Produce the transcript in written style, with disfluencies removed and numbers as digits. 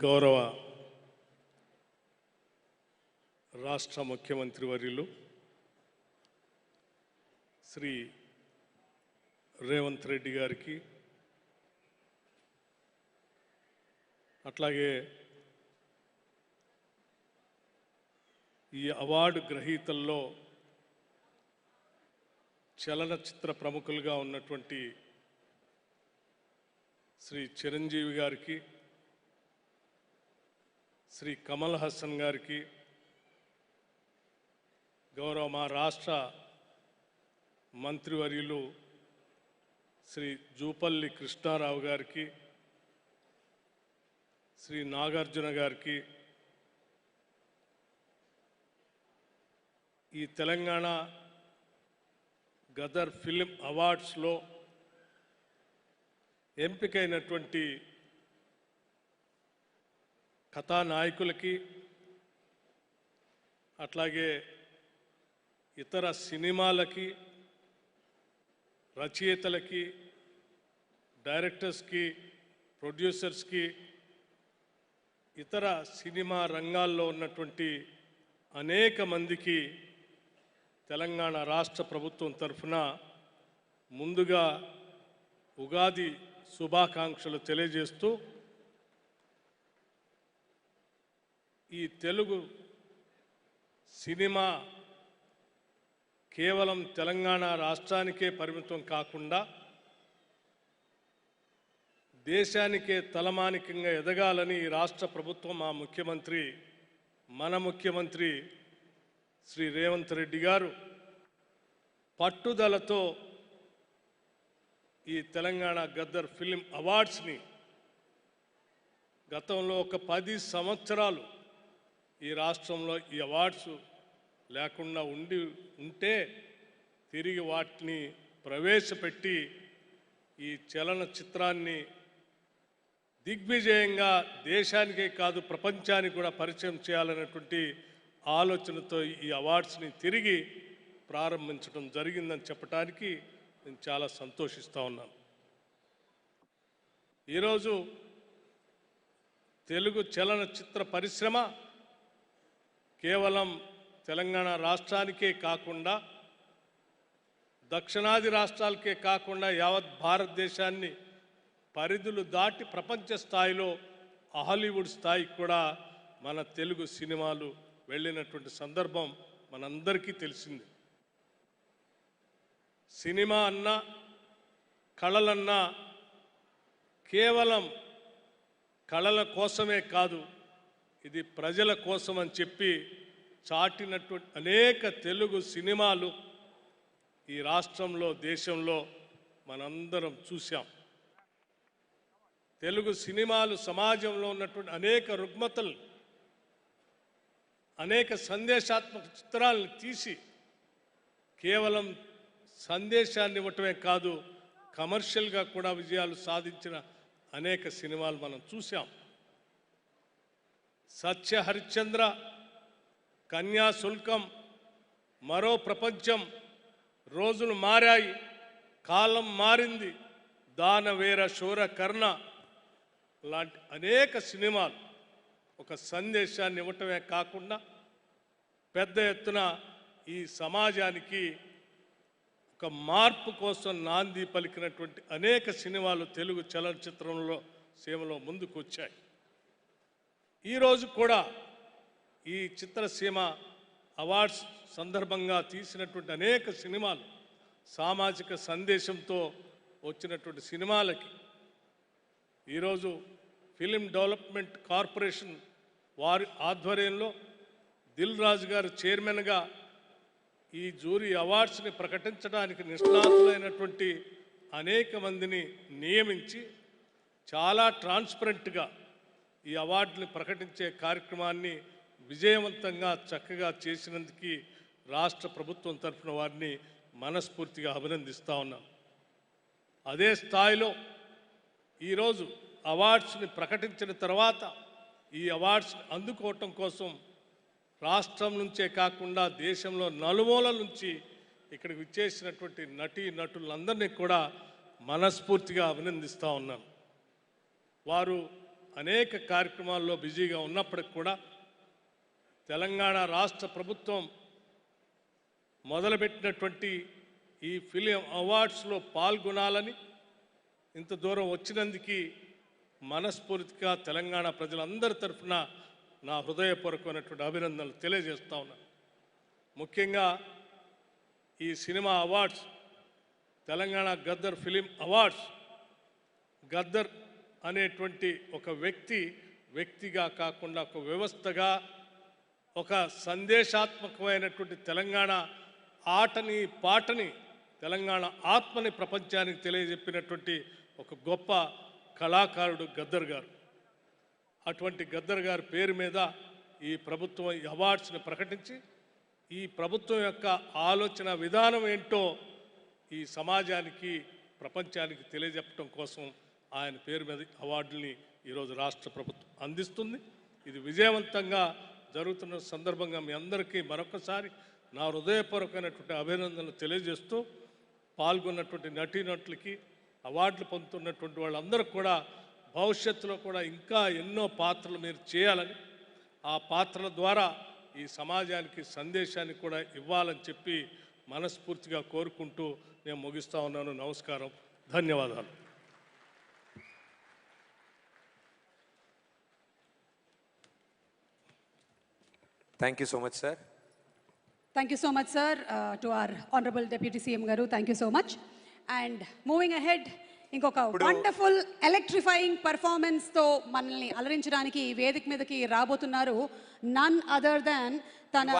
గౌరవ రాష్ట్ర ముఖ్యమంత్రి వర్యులు శ్రీ రేవంత్ రెడ్డి గారికి అట్లాగే ఈ అవార్డు గ్రహీతల్లో చలనచిత్ర ప్రముఖులుగా ఉన్నటువంటి శ్రీ చిరంజీవి గారికి, శ్రీ కమల్ హాసన్ గారికి, గౌరవ మా రాష్ట్ర మంత్రివర్యులు శ్రీ జూపల్లి కృష్ణారావు గారికి, శ్రీ నాగార్జున గారికి, ఈ తెలంగాణ గదర్ ఫిల్మ్ అవార్డ్స్లో ఎంపికైనటువంటి కథానాయకులకి, అట్లాగే ఇతర సినిమాలకి, రచయితలకి, డైరెక్టర్స్కి, ప్రొడ్యూసర్స్కి, ఇతర సినిమా రంగాల్లో ఉన్నటువంటి అనేక మందికి తెలంగాణ రాష్ట్ర ప్రభుత్వం తరఫున ముందుగా ఉగాది శుభాకాంక్షలు తెలియజేస్తూ, ఈ తెలుగు సినిమా కేవలం తెలంగాణ రాష్ట్రానికే పరిమితం కాకుండా దేశానికే తలమానికంగా ఎదగాలని ఈ రాష్ట్ర ప్రభుత్వం మన ముఖ్యమంత్రి శ్రీ రేవంత్ రెడ్డి గారు పట్టుదలతో ఈ తెలంగాణ గద్దర్ ఫిల్మ్ అవార్డ్స్ని గతంలో ఒక 10 సంవత్సరాలు ఈ రాష్ట్రంలో ఈ అవార్డ్స్ లేకుండా ఉంటే తిరిగి వాటిని ప్రవేశపెట్టి ఈ చలనచిత్రాన్ని దిగ్విజయంగా దేశానికే కాదు ప్రపంచానికి కూడా పరిచయం చేయాలనేటువంటి ఆలోచనతో ఈ అవార్డ్స్ని తిరిగి ప్రారంభించడం జరిగిందని చెప్పడానికి నేను చాలా సంతోషిస్తూ ఉన్నాను. ఈరోజు తెలుగు చలనచిత్ర పరిశ్రమ కేవలం తెలంగాణ రాష్ట్రానికే కాకుండా దక్షిణాది రాష్ట్రాలకే కాకుండా యావత్ భారతదేశాన్ని పరిధులు దాటి ప్రపంచ స్థాయిలో హాలీవుడ్ స్థాయికి కూడా మన తెలుగు సినిమాలు వెళ్ళినటువంటి సందర్భం మనందరికీ తెలిసింది. సినిమా అన్నా కళలన్నా కేవలం కళల కోసమే కాదు, ఇది ప్రజల కోసం అని చెప్పి చాటినటువంటి అనేక తెలుగు సినిమాలు ఈ రాష్ట్రంలో దేశంలో మనందరం చూసాం. తెలుగు సినిమాలు సమాజంలో ఉన్నటువంటి అనేక రుగ్మతలు, అనేక సందేశాత్మక చిత్రాలను తీసి కేవలం సందేశాన్ని ఇవ్వటమే కాదు కమర్షియల్గా కూడా విజయాలు సాధించిన అనేక సినిమాలు మనం చూసాం. సత్య హరిశ్చంద్ర, కన్యాశుల్కం, మరో ప్రపంచం, రోజులు మారాయి, కాలం మారింది, దానవేర శూర కర్ణ లాంటి అనేక సినిమాలు ఒక సందేశాన్ని ఇవ్వటమే కాకుండా పెద్ద ఎత్తున ఈ సమాజానికి ఒక మార్పు కోసం నాంది పలికినటువంటి అనేక సినిమాలు తెలుగు చలనచిత్రంలో సీమలో ముందుకు వచ్చాయి. ఈరోజు కూడా ఈ చిత్రసీమ అవార్డ్స్ సందర్భంగా తీసినటువంటి అనేక సినిమాలు సామాజిక సందేశంతో వచ్చినటువంటి సినిమాలకి ఈరోజు ఫిలిం డెవలప్మెంట్ కార్పొరేషన్ వారి ఆధ్వర్యంలో దిల్ రాజు గారు చైర్మన్గా ఈ జ్యూరీ అవార్డ్స్ని ప్రకటించడానికి నిష్ణాతులైనటువంటి అనేక మందిని నియమించి చాలా ట్రాన్స్పరెంట్గా ఈ అవార్డుని ప్రకటించే కార్యక్రమాన్ని విజయవంతంగా చక్కగా చేసినందుకు రాష్ట్ర ప్రభుత్వం తరఫున వారిని మనస్ఫూర్తిగా అభినందిస్తూ ఉన్నాం. అదే స్థాయిలో ఈరోజు అవార్డ్స్ని ప్రకటించిన తర్వాత ఈ అవార్డ్స్ని అందుకోవటం కోసం రాష్ట్రం నుంచే కాకుండా దేశంలో నలుమూలల నుంచి ఇక్కడికి విచ్చేసినటువంటి నటులందరినీ కూడా మనస్ఫూర్తిగా అభినందిస్తూ ఉన్నాను. వారు అనేక కార్యక్రమాల్లో బిజీగా ఉన్నప్పటికి కూడా తెలంగాణ రాష్ట్ర ప్రభుత్వం మొదలుపెట్టినటువంటి ఈ ఫిలిం అవార్డ్స్లో పాల్గొనాలని ఇంత దూరం వచ్చినందుకు మనస్ఫూర్తిగా తెలంగాణ ప్రజలందరి తరఫున నా హృదయపూర్వకమైనటువంటి అభినందనలు తెలియజేస్తా ఉన్నాను. ముఖ్యంగా ఈ cinema awards, Telangana Gaddar film awards, Gaddar అనేటువంటి ఒక వ్యక్తిగా కాకుండా ఒక వ్యవస్థగా, ఒక సందేశాత్మకమైనటువంటి తెలంగాణ ఆటని పాటని, తెలంగాణ ఆత్మని ప్రపంచానికి తెలియజెప్పినటువంటి ఒక గొప్ప కళాకారుడు గద్దర్ గారు. అటువంటి గద్దర్ గారి పేరు మీద ఈ ప్రభుత్వం ఈ అవార్డ్స్ని ప్రకటించి ఈ ప్రభుత్వం యొక్క ఆలోచన విధానం ఏంటో ఈ సమాజానికి, ప్రపంచానికి తెలియజెప్పడం కోసం ఆయన పేరు మీద అవార్డుల్ని ఈరోజు రాష్ట్ర ప్రభుత్వం అందిస్తుంది. ఇది విజయవంతంగా జరుగుతున్న సందర్భంగా మీ అందరికీ మరొకసారి నా హృదయపూర్వకమైనటువంటి అభినందనలు తెలియజేస్తూ, పాల్గొన్నటువంటి నటీనటులకి, అవార్డులు పొందుతున్నటువంటి వాళ్ళందరూ కూడా భవిష్యత్తులో కూడా ఇంకా ఎన్నో పాత్రలు మీరు చేయాలని, ఆ పాత్రల ద్వారా ఈ సమాజానికి సందేశాన్ని కూడా ఇవ్వాలని చెప్పి మనస్ఫూర్తిగా కోరుకుంటూ నేను ముగిస్తా ఉన్నాను. నమస్కారం, ధన్యవాదాలు. Thank you so much, sir. Thank you so much, sir, to our Honorable Deputy CM Garu. Thank you so much. And moving ahead, ఇంకొక వండర్ఫుల్ ఎలక్ట్రిఫైయింగ్ పర్ఫార్మెన్స్తో మనల్ని అలరించడానికి వేదిక మీదకి రాబోతున్నారు నన్ అదర్ దాన్ తన